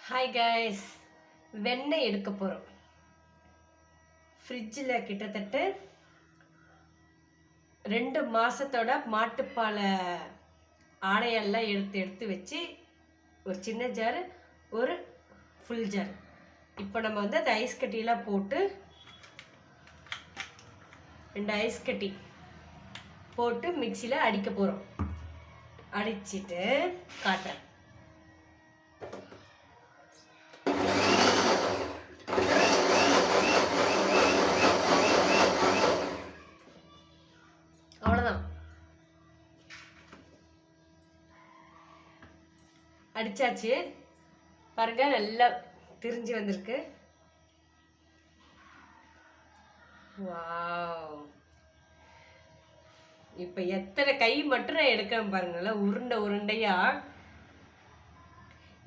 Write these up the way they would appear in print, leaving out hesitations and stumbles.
Hi guys, வெண்ணெய் எடுக்க போகிறோம். ஃப்ரிட்ஜில் கிட்டத்தட்ட 2 மாதத்தோட மாட்டுப்பாலை ஆடையெல்லாம் எடுத்து வச்சு ஒரு சின்ன ஜாரு, ஒரு ஃபுல் ஜார். இப்போ நம்ம அந்த ஐஸ் கட்டியெல்லாம் போட்டு 2 ஐஸ் கட்டி போட்டு மிக்சியில் அடிக்க போகிறோம். அடிச்சிட்டு காட்டுறேன். அவ்வளோதான், அடிச்சாச்சு. பாருங்க, நல்லா திரிஞ்சு வந்திருக்கு. வாவ்! இப்போ எத்தனை கை மட்டும் நான் எடுக்கிறேன் பாருங்கள, உருண்டை உருண்டையா.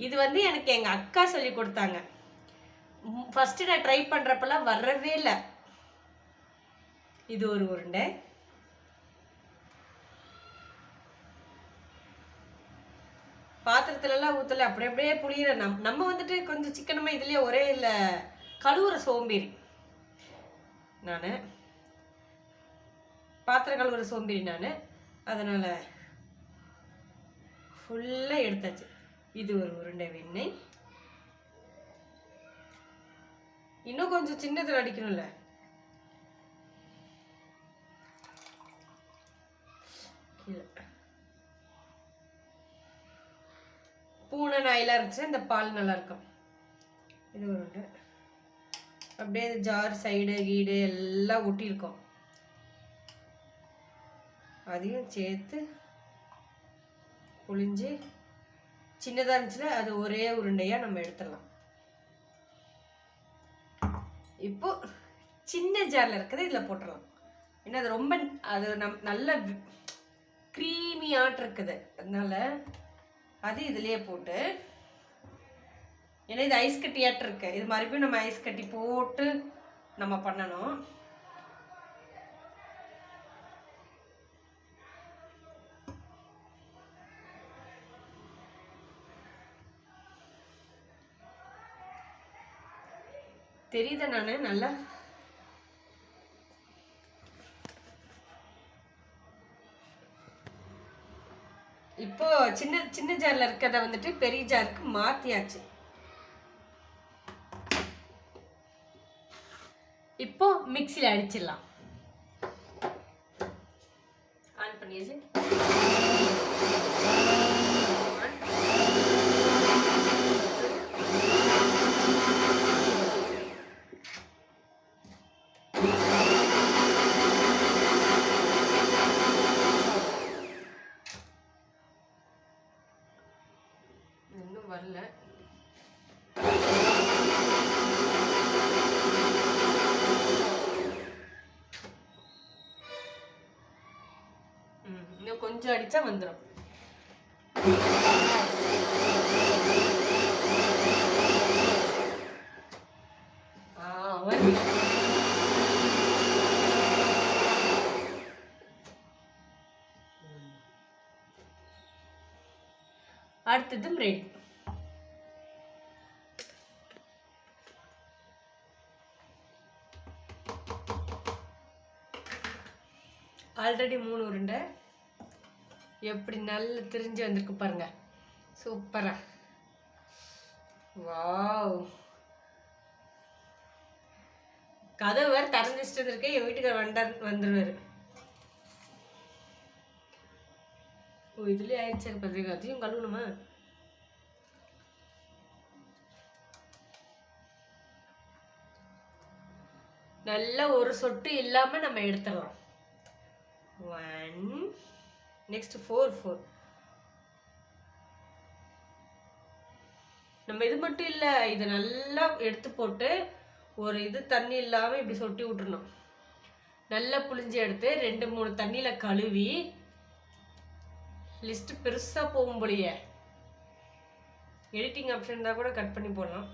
இது எனக்கு எங்க அக்கா சொல்லி கொடுத்தாங்க. ஃபர்ஸ்ட் நான் ட்ரை பண்றப்பெல்லாம் வரவே இல்லை. இது ஒரு உருண்டை. பாத்திரத்துலலாம் ஊற்றல, அப்படியே புளியிற. நம்ம கொஞ்சம் சிக்கனமா இதுலயே ஒரே இல்லை கழுவுற சோம்பேறி. நான் பாத்திரம் கழுவுற சோம்பேறி நான், அதனால ஃபுல்லாக எடுத்தாச்சு. இது ஒரு உருண்டை வெண்ணெய். இன்னும் கொஞ்சம் சின்னதில் அடிக்கணும்ல. பூனை நாயெல்லாம் இருந்துச்சு, இந்த பால் நல்லா இருக்கும். இது ஒரு உருண்டை. அப்படியே இந்த ஜார் சைடு கீடு எல்லாம் ஒட்டியிருக்கோம், அதையும் சேர்த்து புளிஞ்சு சின்னதாக இருந்துச்சுல, அது ஒரே உருண்டையாக நம்ம எடுத்துடலாம். இப்போ சின்ன ஜாரில் இருக்கிறது இதில் போட்டுடலாம். ஏன்னா அது ரொம்ப நல்ல க்ரீமி ஆட் இருக்குது, அதனால அது இதுலேயே போட்டு. ஏன்னா இது ஐஸ் கட்டி ஆட்டு இருக்கு, இது மறுபடியும் நம்ம ஐஸ் கட்டி போட்டு நம்ம பண்ணணும். தெரியுது நான் நல்லா. இப்போ சின்ன சின்ன ஜார்ல இருக்கிறத பெரிய ஜாருக்கு மாத்தியாச்சு. இப்போ மிக்சியில் அடிச்சிடலாம். ஆன் பண்ணியாச்சு. இன்னும் வரல. இன்னும் கொஞ்சம் அடிச்சா வந்துடும். அடுத்ததும் ரெடி. ஆல்ரெடி 3 உருண்டை எப்படி நல்லா திரிஞ்சு வந்திருக்கு பாருங்க, சூப்பரா. வாவ்! கதவு வேறு திறந்துச்சுட்டு இருக்கு, என் வீட்டுக்கு வந்துருவாரு. ஓ, இதுலயே ஆயிடுச்சு. பத்திரிக்கை அதையும் கழுவணுமா? நல்லா ஒரு சொட்டு இல்லாம நம்ம எடுத்துடலாம். 1 நெக்ஸ்ட் 4 நம்ம இது மட்டும் இல்லை, இதை நல்லா எடுத்து போட்டு ஒரு இது தண்ணி இல்லாமல் இப்படி சொட்டி விட்டுறணும். நல்லா புளிஞ்சு எடுத்து 2-3 தண்ணியில் கழுவி. லிஸ்ட் பெருசாக போகும் போலியே. எடிட்டிங் ஆப்ஷன் இருந்தால் கூட கட் பண்ணி போடலாம்.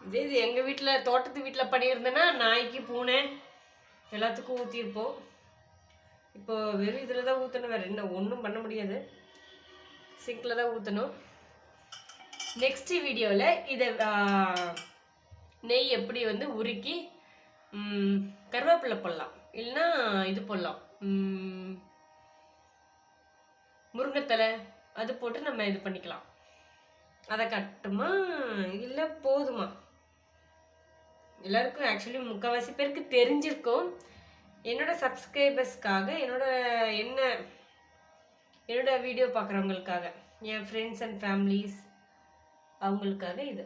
இது எங்கள் வீட்டில் தோட்டத்து வீட்டில் பண்ணியிருந்தேன்னா நாய்க்கு பூனை எல்லாத்துக்கும் ஊற்றிருப்போம். இப்போ வெறும் இதில் தான் ஊற்றணும், வேறு என்ன ஒன்றும் பண்ண முடியாது, சிங்கில் தான் ஊற்றணும். நெக்ஸ்ட் வீடியோவில் இதை நெய் எப்படி வந்து உருக்கி கருவேப்பிலை போடலாம், இல்லைன்னா இது போடலாம், முருங்கைத்தலை அது போட்டு நம்ம இது பண்ணிக்கலாம். அதை கட்டுமா இல்லை போதுமா? எல்லாருக்கும் ஆக்சுவலி முக்கால்வாசி பேருக்கு தெரிஞ்சிருக்கும். என்னோட சப்ஸ்கிரைபர்ஸ்க்காக, என்னோட வீடியோ பார்க்குறவங்களுக்காக, என் ஃப்ரெண்ட்ஸ் அண்ட் ஃபேமிலிஸ் அவங்களுக்காக இது.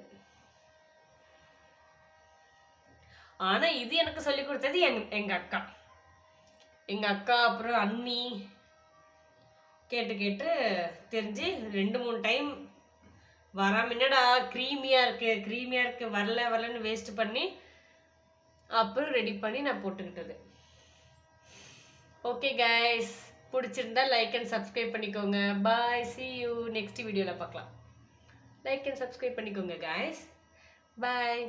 ஆனால் இது எனக்கு சொல்லி கொடுத்தது எங்கள் அக்கா அப்புறம் அண்ணி கேட்டு தெரிஞ்சு 2-3 டைம் வராம என்னடா க்ரீமியாக இருக்கு வரலன்னு வேஸ்ட் பண்ணி அப்புறம் ரெடி பண்ணி நான் போட்டுக்கிட்டது. ஓகே கைஸ், பிடிச்சிருந்தா லைக் அண்ட் சப்ஸ்கிரைப் பண்ணிக்கோங்க. பாய், see you நெக்ஸ்ட் வீடியோவில் பார்க்கலாம். லைக் அண்ட் சப்ஸ்கிரைப் பண்ணிக்கோங்க கைஸ். பாய்.